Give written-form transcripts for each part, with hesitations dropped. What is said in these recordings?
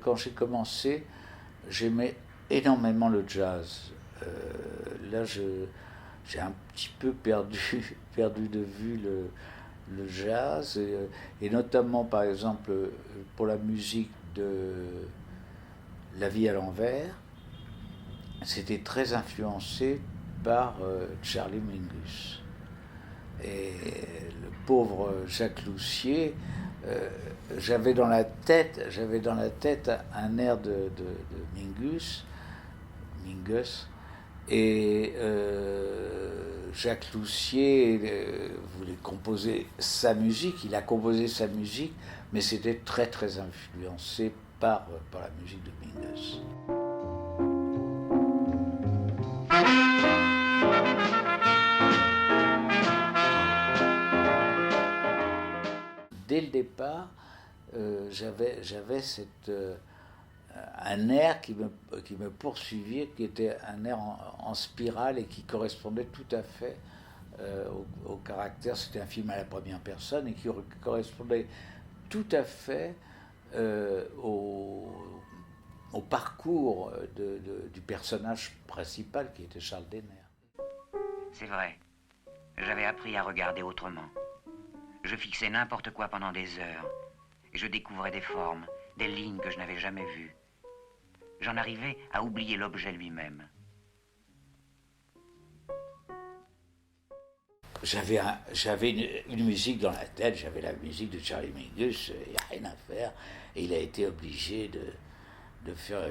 Quand j'ai commencé, j'aimais énormément le jazz. Là, j'ai un petit peu perdu de vue le jazz, et notamment, par exemple, pour la musique de La Vie à l'envers, c'était très influencé par Charlie Mingus. Et le pauvre Jacques Loussier, j'avais dans la tête un air de Mingus, et Jacques Loussier voulait composer sa musique, il a composé sa musique, mais c'était très très influencé par la musique de Mingus. Dès le départ, j'avais un air qui me poursuivait, qui était un air en spirale et qui correspondait tout à fait au caractère. C'était un film à la première personne et qui correspondait tout à fait au parcours du personnage principal qui était Charles Denner. C'est vrai, j'avais appris à regarder autrement. Je fixais n'importe quoi pendant des heures et je découvrais des formes, des lignes que je n'avais jamais vues. J'en arrivais à oublier l'objet lui-même. J'avais une musique dans la tête, j'avais la musique de Charlie Mingus, il n'y a rien à faire. Et il a été obligé de faire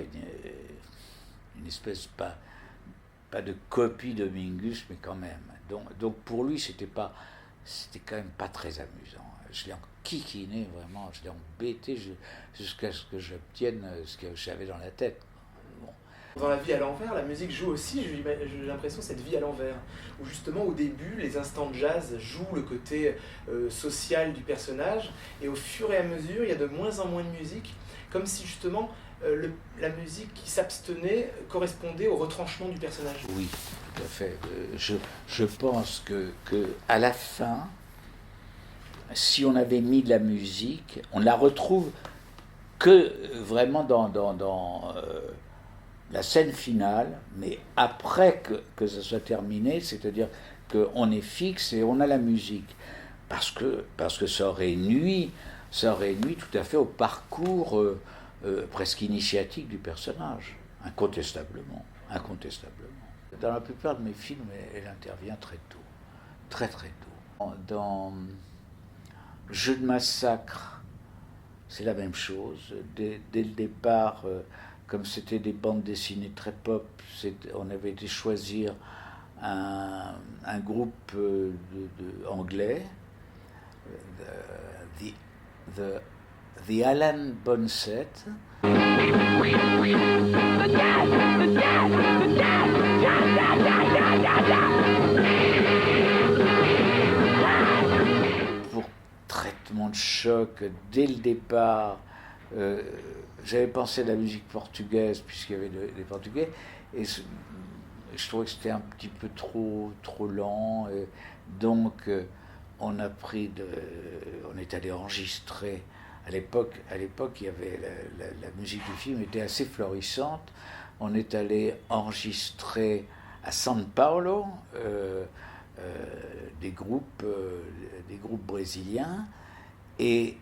une espèce, pas de copie de Mingus, mais quand même. Donc pour lui, c'était quand même pas très amusant. Je l'ai enquiquiné vraiment, je l'ai embêté jusqu'à ce que j'obtienne ce que j'avais dans la tête. Bon. Dans La Vie à l'envers, la musique joue aussi, j'ai l'impression, cette vie à l'envers, où justement au début, les instants de jazz jouent le côté social du personnage, et au fur et à mesure, il y a de moins en moins de musique, comme si justement la musique qui s'abstenait correspondait au retranchement du personnage. Oui, tout à fait. Je pense que à la fin, si on avait mis de la musique, on ne la retrouve que vraiment dans la scène finale, mais après que ça soit terminé, c'est-à-dire qu'on est fixe et on a la musique. Parce que ça aurait nui tout à fait au parcours presque initiatique du personnage, incontestablement. Dans la plupart de mes films, elle intervient très tôt, très très tôt. Dans Jeu de massacre, c'est la même chose. Dès le départ, comme c'était des bandes dessinées très pop, on avait été choisir un groupe anglais, The Alan Bonset. Pour traitement de choc, dès le départ, j'avais pensé à la musique portugaise, puisqu'il y avait les Portugais, et je trouvais que c'était un petit peu trop lent, et donc on est allé enregistrer. À l'époque, il y avait la musique du film était assez florissante. On est allé enregistrer à São Paulo des groupes brésiliens, et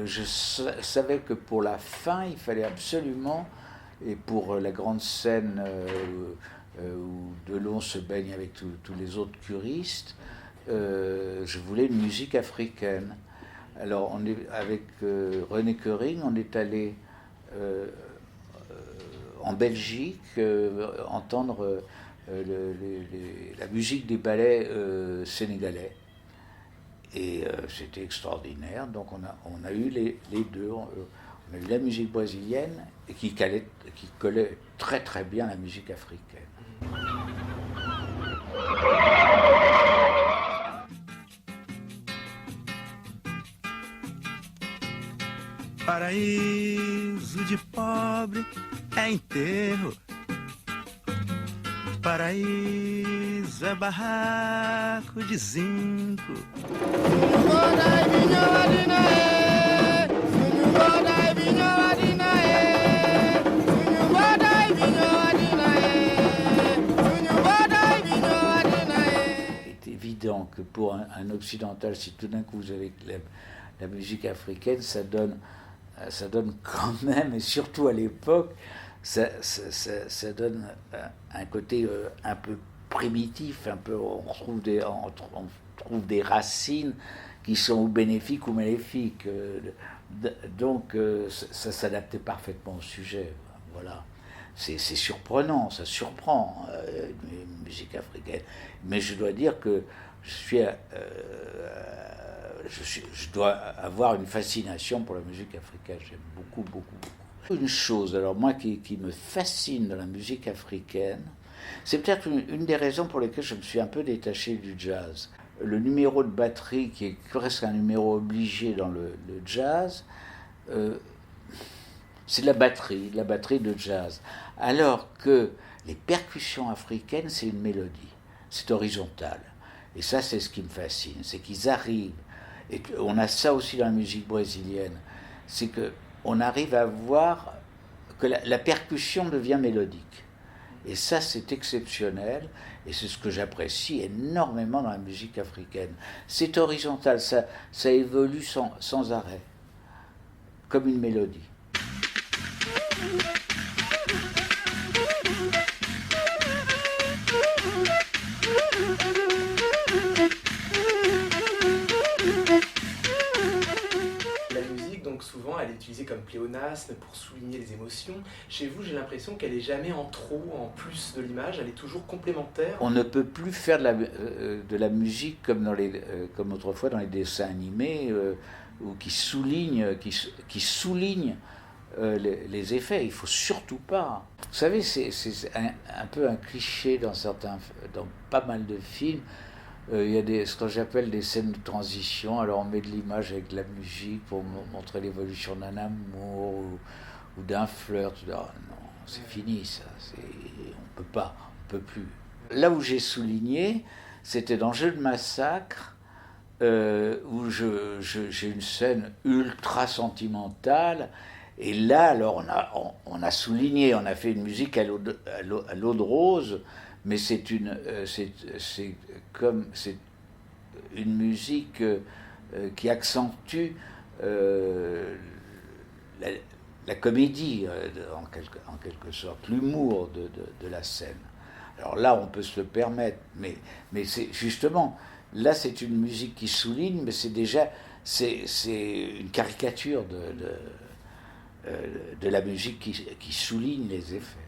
je savais que pour la fin, il fallait absolument, et pour la grande scène où Delon se baigne avec tous les autres curistes, je voulais une musique africaine. Alors, avec René Koering, on est allé en Belgique entendre la musique des ballets sénégalais. Et c'était extraordinaire. Donc, on a eu les deux. On a eu la musique brésilienne et qui collait très très bien à la musique africaine. Paraíso de pobre é enterro. Paraíso é barraco de zinco. Senhor, un occidental, si tout d'un coup vous avez la musique africaine, ça donne quand même, et surtout à l'époque, ça donne un côté un peu primitif, un peu, on trouve des racines qui sont ou bénéfiques ou maléfiques. Donc ça s'adaptait parfaitement au sujet. Voilà. C'est surprenant, ça surprend, une musique africaine. Mais je dois dire que je dois avoir une fascination pour la musique africaine. J'aime beaucoup, beaucoup, beaucoup. Une chose, alors moi, qui me fascine dans la musique africaine, c'est peut-être une des raisons pour lesquelles je me suis un peu détaché du jazz. Le numéro de batterie, qui est presque un numéro obligé dans le jazz, c'est de la batterie de jazz. Alors que les percussions africaines, c'est une mélodie, c'est horizontal. Et ça, c'est ce qui me fascine, c'est qu'ils arrivent, et on a ça aussi dans la musique brésilienne, c'est qu'on arrive à voir que la percussion devient mélodique. Et ça, c'est exceptionnel, et c'est ce que j'apprécie énormément dans la musique africaine. C'est horizontal, ça évolue sans arrêt, comme une mélodie. La musique, donc souvent, elle est utilisée comme pléonasme pour souligner les émotions. Chez vous, j'ai l'impression qu'elle est jamais en trop, en plus de l'image, elle est toujours complémentaire. On ne peut plus faire de la musique comme comme autrefois dans les dessins animés, ou qui souligne les effets. Il faut surtout pas. Vous savez, c'est un peu un cliché dans pas mal de films. Il y a ce que j'appelle des scènes de transition. Alors on met de l'image avec de la musique pour montrer l'évolution d'un amour ou d'un flirt. Oh, non, c'est fini ça. On peut plus. Là où j'ai souligné, c'était dans Jeu de massacre, où j'ai une scène ultra sentimentale. Et là, alors, on a souligné, on a fait une musique à l'eau de rose, mais c'est une musique qui accentue la comédie, en quelque sorte, l'humour de la scène. Alors là, on peut se le permettre, mais c'est justement, là, c'est une musique qui souligne, mais c'est une caricature de la musique qui souligne les effets.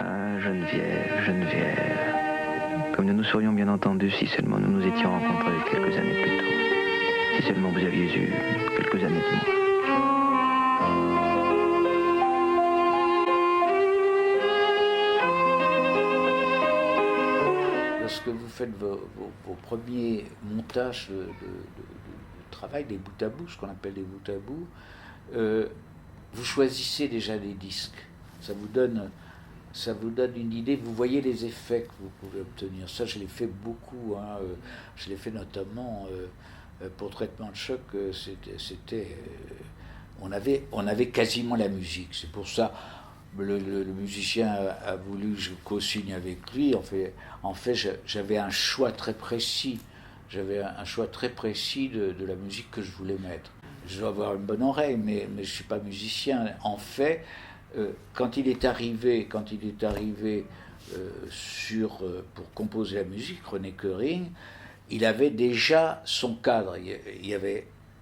Ah, Geneviève, Geneviève, comme nous nous serions bien entendus si seulement nous nous étions rencontrés quelques années plus tôt, si seulement vous aviez eu quelques années de moins. Lorsque vous faites vos premiers montages de travail, des bouts à bout, ce qu'on appelle des bouts à bout, vous choisissez déjà des disques. Ça vous donne une idée, vous voyez les effets que vous pouvez obtenir. Ça, je l'ai fait beaucoup, hein. Je l'ai fait notamment pour Traitement de choc. On avait quasiment la musique. C'est pour ça le musicien a voulu que je co-signe avec lui. En fait, j'avais un choix très précis. J'avais un choix très précis de la musique que je voulais mettre. Je dois avoir une bonne oreille, mais je ne suis pas musicien. En fait, quand il est arrivé pour composer la musique, René Koering, il avait déjà son cadre.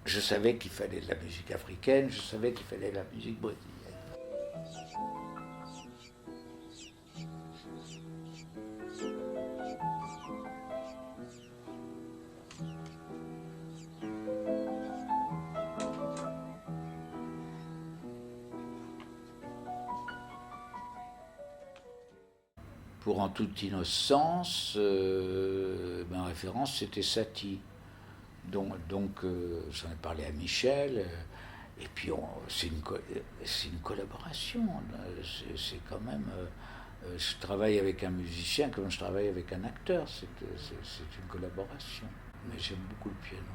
Je savais qu'il fallait de la musique africaine, je savais qu'il fallait de la musique brésilienne. Pour En toute innocence, ma référence c'était Satie. Donc j'en ai parlé à Michel, et puis c'est une collaboration. C'est quand même. Je travaille avec un musicien comme je travaille avec un acteur. C'est une collaboration. Mais j'aime beaucoup le piano.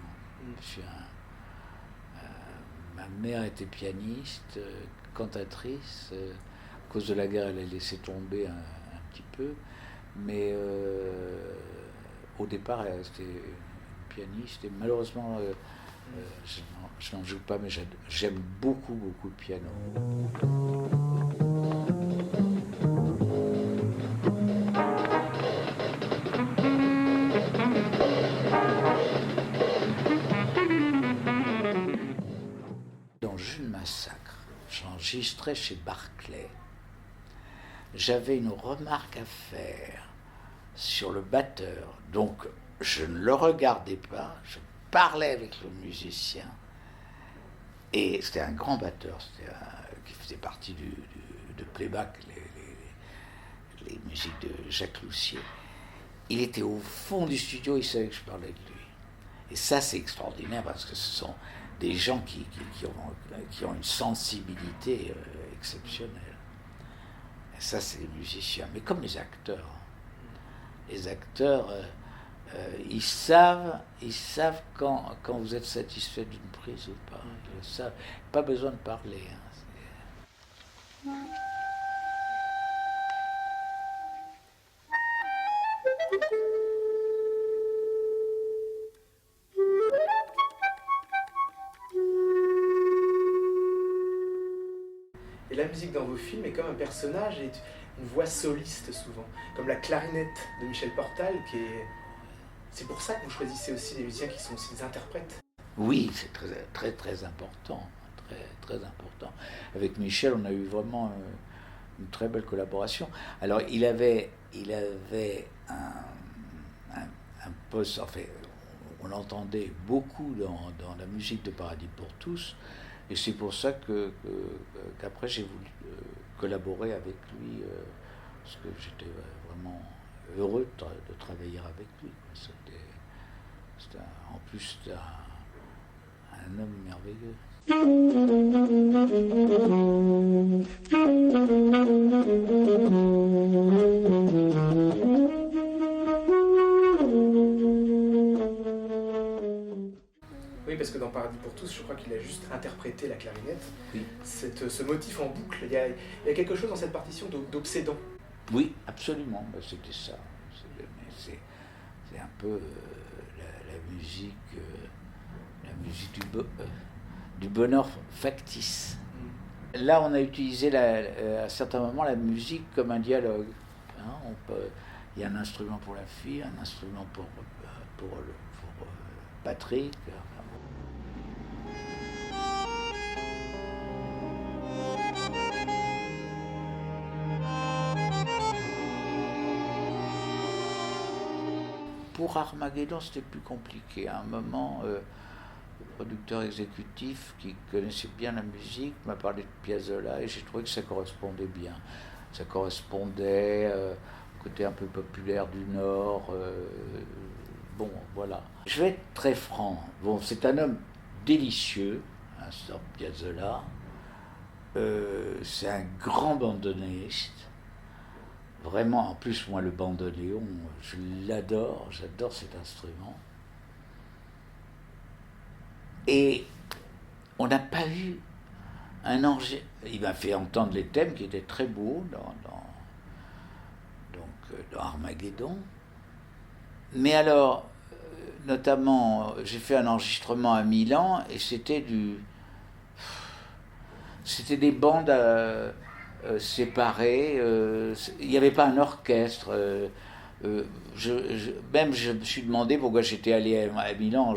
Ma mère était pianiste, cantatrice. À cause de la guerre, elle a laissé tomber un petit peu, mais au départ, c'était une pianiste, et malheureusement, je n'en joue pas, mais j'aime beaucoup, beaucoup le piano. Dans Jules Massacre, j'enregistrais chez Barclay. J'avais une remarque à faire sur le batteur, donc je ne le regardais pas, je parlais avec le musicien, et c'était un grand batteur, qui faisait partie de Playback, les musiques de Jacques Loussier. Il était au fond du studio, il savait que je parlais de lui. Et ça, c'est extraordinaire, parce que ce sont des gens qui ont une sensibilité exceptionnelle. Et ça, c'est les musiciens, mais comme les acteurs. Les acteurs, ils savent quand vous êtes satisfait d'une prise ou pas. Ils savent, pas besoin de parler. Et la musique dans vos films est comme un personnage et une voix soliste souvent, comme la clarinette de Michel Portal, c'est pour ça que vous choisissez aussi des musiciens qui sont aussi des interprètes. Oui, c'est très, très, très important, très, très important. Avec Michel, on a eu vraiment une très belle collaboration. Alors, il avait un poste, enfin, on l'entendait beaucoup dans la musique de Paradis pour tous, et c'est pour ça qu'après j'ai voulu collaborer avec lui, parce que j'étais vraiment heureux de travailler avec lui. En plus, c'était un homme merveilleux. Oui, parce que dans Paradis pour tous, je crois qu'il a juste interprété la clarinette. Oui. Ce motif en boucle, il y a quelque chose dans cette partition d'obsédant. Oui, absolument, c'était ça. C'est un peu la musique du bonheur factice. Là, on a utilisé à certains moments la musique comme un dialogue. Il y a un instrument pour la fille, un instrument pour Patrick. Pour Armageddon, c'était plus compliqué. À un moment, le producteur exécutif qui connaissait bien la musique m'a parlé de Piazzolla et j'ai trouvé que ça correspondait bien. Ça correspondait au côté un peu populaire du Nord. Bon, voilà. Je vais être très franc. Bon, c'est un homme délicieux, Astor Piazzolla. C'est un grand bandoneoniste. Vraiment, en plus, moi, le bandoneon, je l'adore, j'adore cet instrument. Et on n'a pas eu un enregistrement. Il m'a fait entendre les thèmes qui étaient très beaux dans Armageddon. Mais alors, notamment, j'ai fait un enregistrement à Milan et c'était des bandes séparées. Il n'y avait pas un orchestre. Je me suis demandé pourquoi j'étais allé à Milan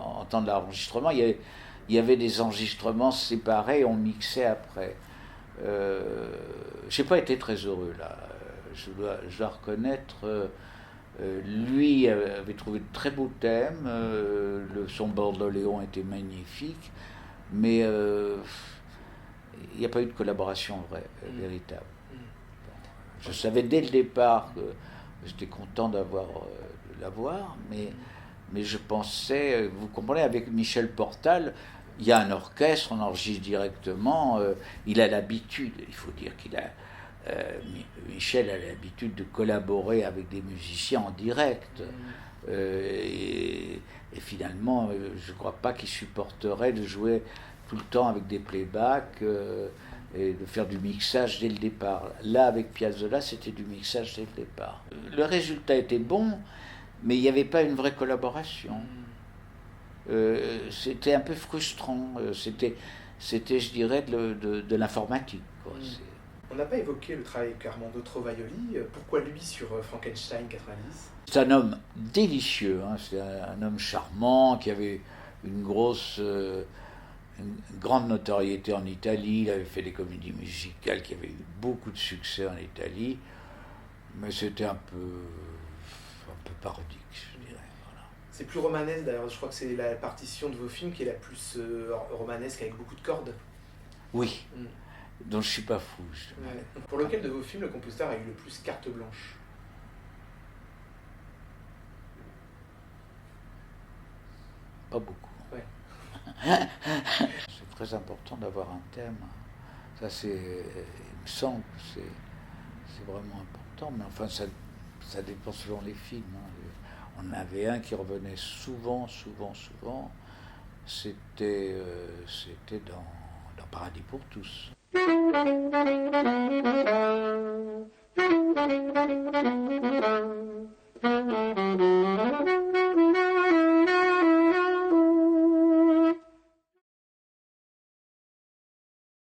entendre l'enregistrement. Il y avait des enregistrements séparés, on mixait après. J'ai pas été très heureux là. Je dois reconnaître. Lui avait trouvé de très beaux thèmes. Son bandoneon était magnifique, mais il n'y a pas eu de collaboration véritable. Je savais dès le départ que j'étais content de l'avoir, mais je pensais, vous comprenez, avec Michel Portal, il y a un orchestre, on enregistre directement, il a l'habitude, il faut dire Michel a l'habitude de collaborer avec des musiciens en direct, et finalement, je ne crois pas qu'il supporterait de jouer tout le temps avec des playbacks, et de faire du mixage dès le départ. Là, avec Piazzolla, c'était du mixage dès le départ. Le résultat était bon, mais il n'y avait pas une vraie collaboration. C'était un peu frustrant. C'était, je dirais, de l'informatique, quoi. On n'a pas évoqué le travail avec Armando Trovaioli. Pourquoi lui sur Frankenstein 90 ? C'est un homme délicieux, hein. C'est un homme charmant qui avait une grande notoriété en Italie. Il avait fait des comédies musicales qui avaient eu beaucoup de succès en Italie, mais c'était un peu parodique, je dirais. Voilà. C'est plus romanesque d'ailleurs, je crois que c'est la partition de vos films qui est la plus romanesque avec beaucoup de cordes. Oui, dont je ne suis pas fou. Ouais. Pour lequel de vos films le compositeur a eu le plus carte blanche ? Pas beaucoup. Ouais. C'est très important d'avoir un thème. Ça, il me semble que c'est vraiment important, mais enfin, ça dépend selon les films. Hein. On avait un qui revenait souvent, c'était dans Paradis pour tous.